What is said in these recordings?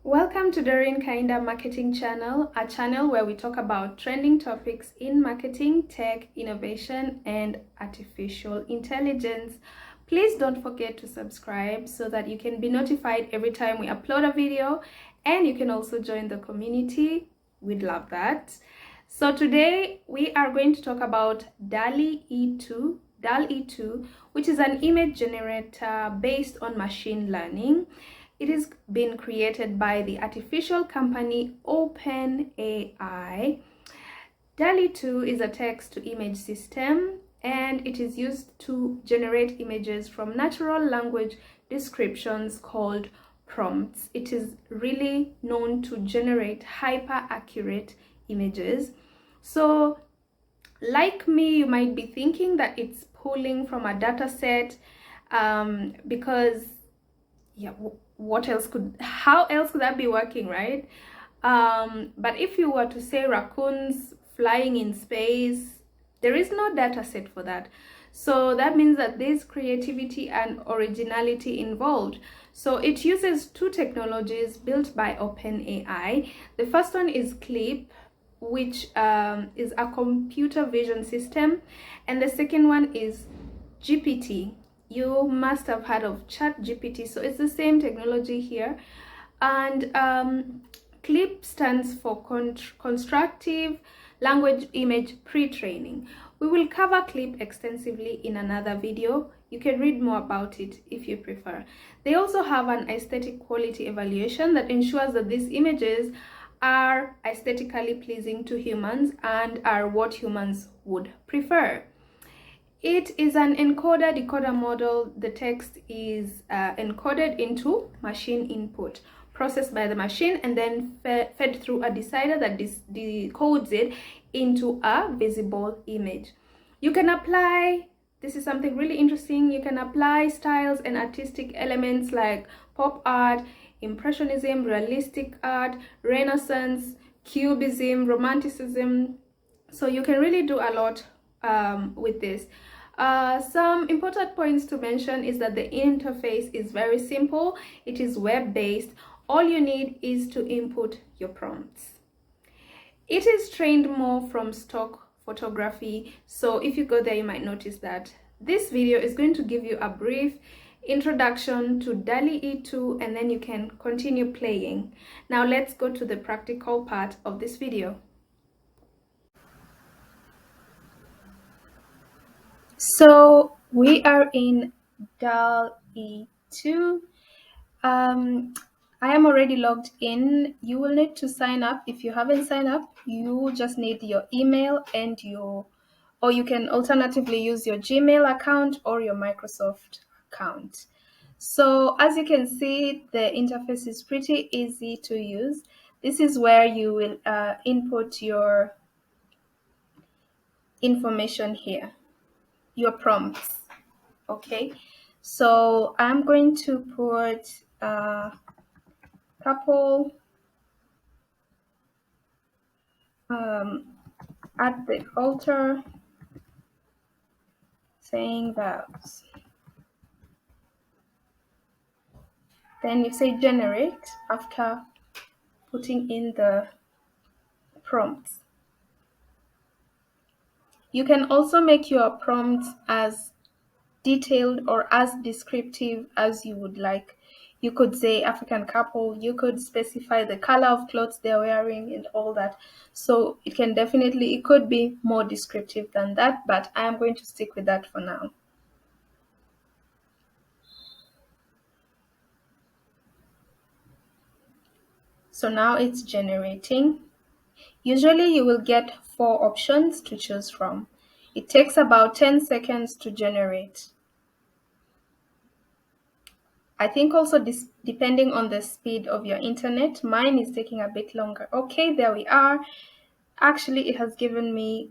Welcome to Doreen Kinda Marketing Channel, a channel where we talk about trending topics in marketing, tech, innovation, and artificial intelligence. Please don't forget to subscribe so that you can be notified every time we upload a video, and you can also join the community. We'd love that. So today we are going to talk about DALL-E2, DALL-E2, which is an image generator based on machine learning. It is been created by the artificial company OpenAI. DALL-E2 is a text-to-image system, and it is used to generate images from natural language descriptions called prompts. It is really known to generate hyper-accurate images. So, like me, you might be thinking that it's pulling from a data set because how else could that be working, right? But if you were to say raccoons flying in space, there is no data set for that. So that means that there's creativity and originality involved. So it uses two technologies built by OpenAI. The first one is Clip, which is a computer vision system, and the second one is GPT. You must have heard of ChatGPT, so it's the same technology here. And CLIP stands for Constructive Language Image Pre-Training. We will cover CLIP extensively in another video. You can read more about it if you prefer. They also have an aesthetic quality evaluation that ensures that these images are aesthetically pleasing to humans and are what humans would prefer. It is an encoder-decoder model. The text is encoded into machine input, processed by the machine, and then fed through a decider that decodes it into a visible image. You can apply, this is something really interesting, you can apply styles and artistic elements like pop art, impressionism, realistic art, Renaissance, cubism, romanticism. So you can really do a lot with this. Some important points to mention is that the interface is very simple. It is web-based. All you need is to input your prompts. It is trained more from stock photography, so if you go there you might notice that. This video is going to give you a brief introduction to DALL-E2 and then you can continue playing. Now let's go to the practical part of this video. So we are in DALL-E2. I am already logged in. You will need to sign up. If you haven't signed up, you just need your email and or you can alternatively use your Gmail account or your Microsoft account. So as you can see, the interface is pretty easy to use. This is where you will input your information here, your prompts. Okay, so I'm going to put a couple at the altar saying that. Then you say generate after putting in the prompts. You can also make your prompts as detailed or as descriptive as you would like. You could say African couple, you could specify the color of clothes they're wearing and all that. So it could be more descriptive than that, but I am going to stick with that for now. So now it's generating. Usually you will get 4 options to choose from. It takes about 10 seconds to generate. I think also this depending on the speed of your internet, mine is taking a bit longer. Okay, there we are. Actually, it has given me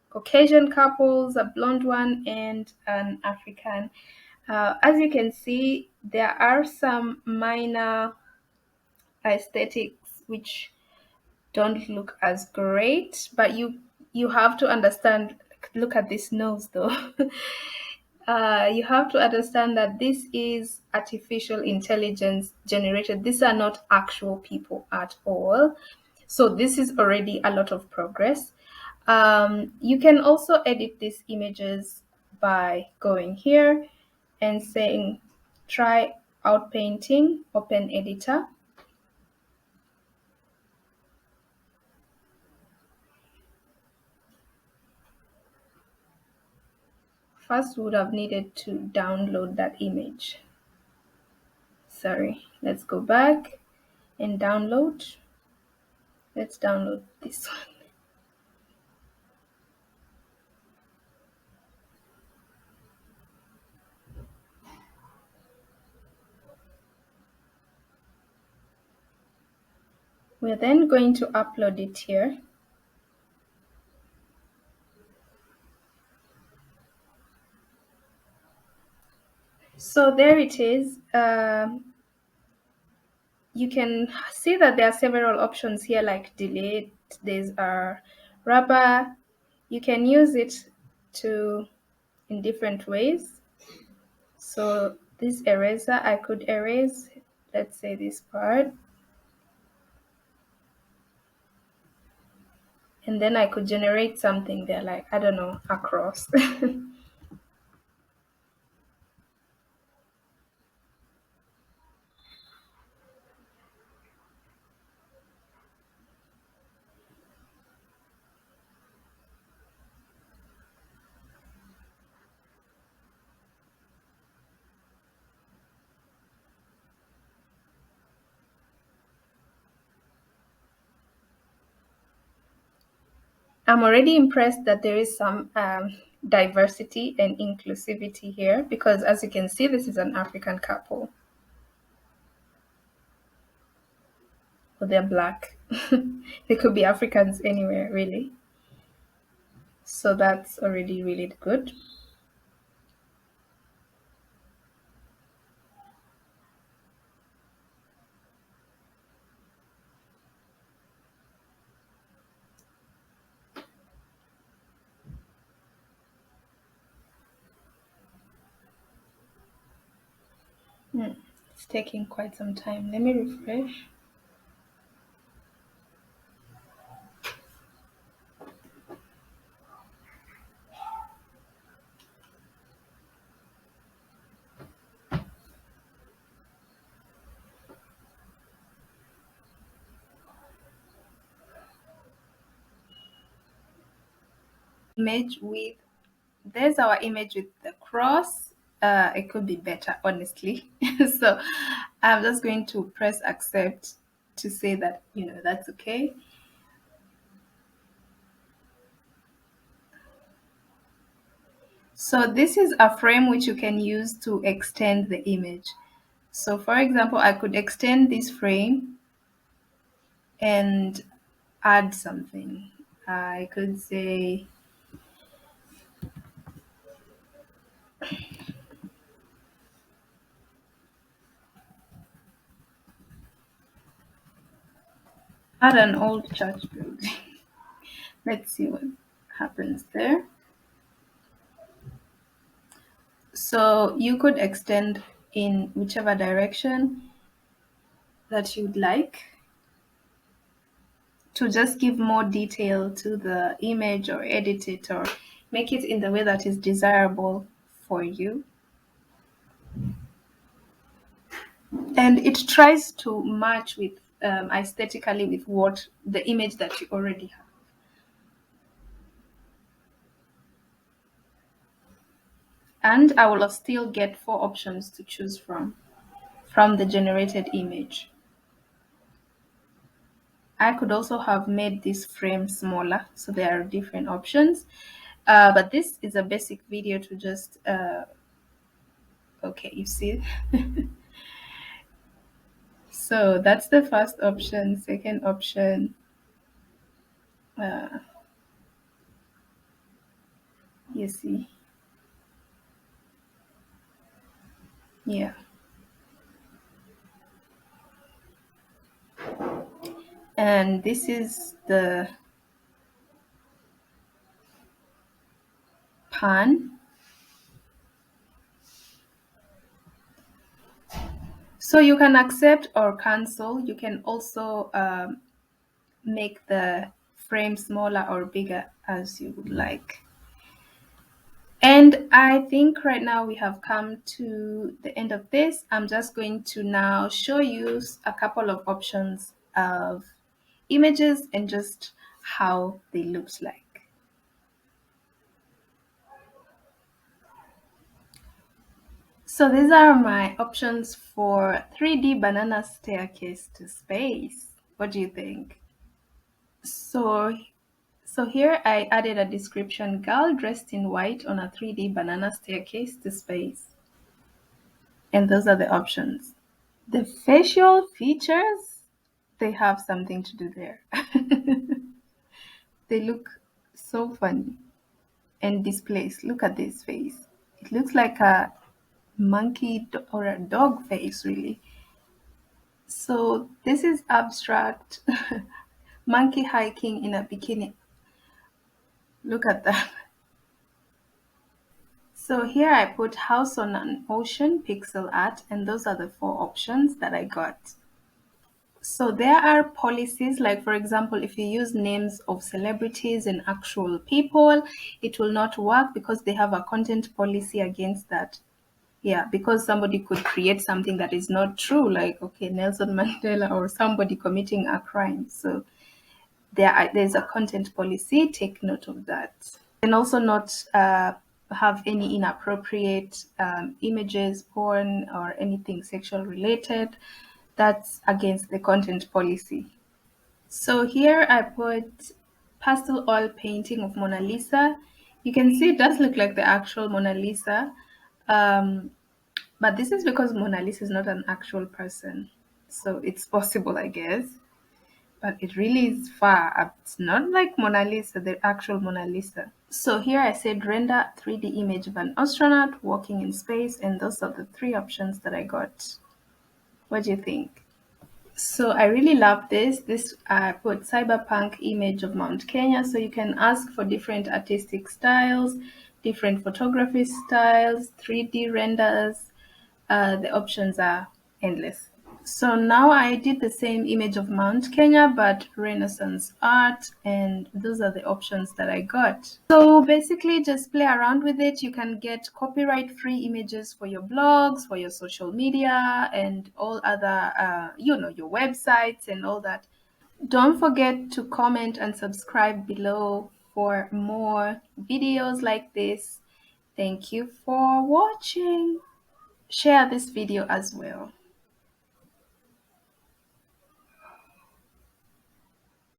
Caucasian couples, a blonde one, and an African. As you can see, there are some minor aesthetics which don't look as great, but you have to understand. Look at this nose though. You have to understand that this is artificial intelligence generated. These are not actual people at all. So this is already a lot of progress. You can also edit these images by going here and saying, try out painting, open editor. First, we would have needed to download that image. Sorry, let's go back and download. Let's download this one. We're then going to upload it here. So there it is. You can see that there are several options here like delete. There's a rubber. You can use it to in different ways. So this eraser, I could erase, let's say this part. And then I could generate something there like, I don't know, a cross. I'm already impressed that there is some diversity and inclusivity here because as you can see, this is an African couple. Well, they're black. They could be Africans anywhere, really. So that's already really good. It's taking quite some time. Let me refresh. Image with, there's our image with the cross. It could be better, honestly. So I'm just going to press accept to say that, that's okay. So this is a frame which you can use to extend the image. So for example, I could extend this frame and add something. I could say, add an old church building. Let's see what happens there. So you could extend in whichever direction that you'd like to just give more detail to the image or edit it or make it in the way that is desirable for you. And it tries to match with aesthetically with what the image that you already have. And I will still get 4 options to choose from the generated image. I could also have made this frame smaller, so there are different options. But this is a basic video to just, okay, you see. So that's the first option. Second option, uh, you see, yeah. And this is the pan. So you can accept or cancel. You can also make the frame smaller or bigger as you would like. And I think right now we have come to the end of this. I'm just going to now show you a couple of options of images and just how they looked like. So these are my options for 3D banana staircase to space. What do you think? So So here I added a description: girl dressed in white on a 3D banana staircase to space. And those are the options. The facial features, they have something to do there. They look so funny and displaced. Look at this face. It looks like a monkey or a dog face, really. So this is abstract. Monkey hiking in a bikini. Look at that. So here I put house on an ocean pixel art, and those are the 4 options that I got. So there are policies, like for example, if you use names of celebrities and actual people, it will not work because they have a content policy against that. Yeah, because somebody could create something that is not true, like, okay, Nelson Mandela or somebody committing a crime. So there's a content policy. Take note of that. And also not have any inappropriate images, porn, or anything sexual related. That's against the content policy. So here I put pastel oil painting of Mona Lisa. You can see it does look like the actual Mona Lisa, um, but this is because Mona Lisa is not an actual person. So it's possible, I guess, but it really is far up. It's not like Mona Lisa, the actual Mona Lisa. So here I said render 3D image of an astronaut walking in space, and those are the 3 options that I got. What do you think? So I really love this. This I put cyberpunk image of Mount Kenya. So you can ask for different artistic styles, different photography styles, 3D renders. The options are endless. So now I did the same image of Mount Kenya, but Renaissance art, and those are the options that I got. So basically just play around with it. You can get copyright-free images for your blogs, for your social media, and all other, your websites and all that. Don't forget to comment and subscribe below for more videos like this. Thank you for watching. Share this video as well.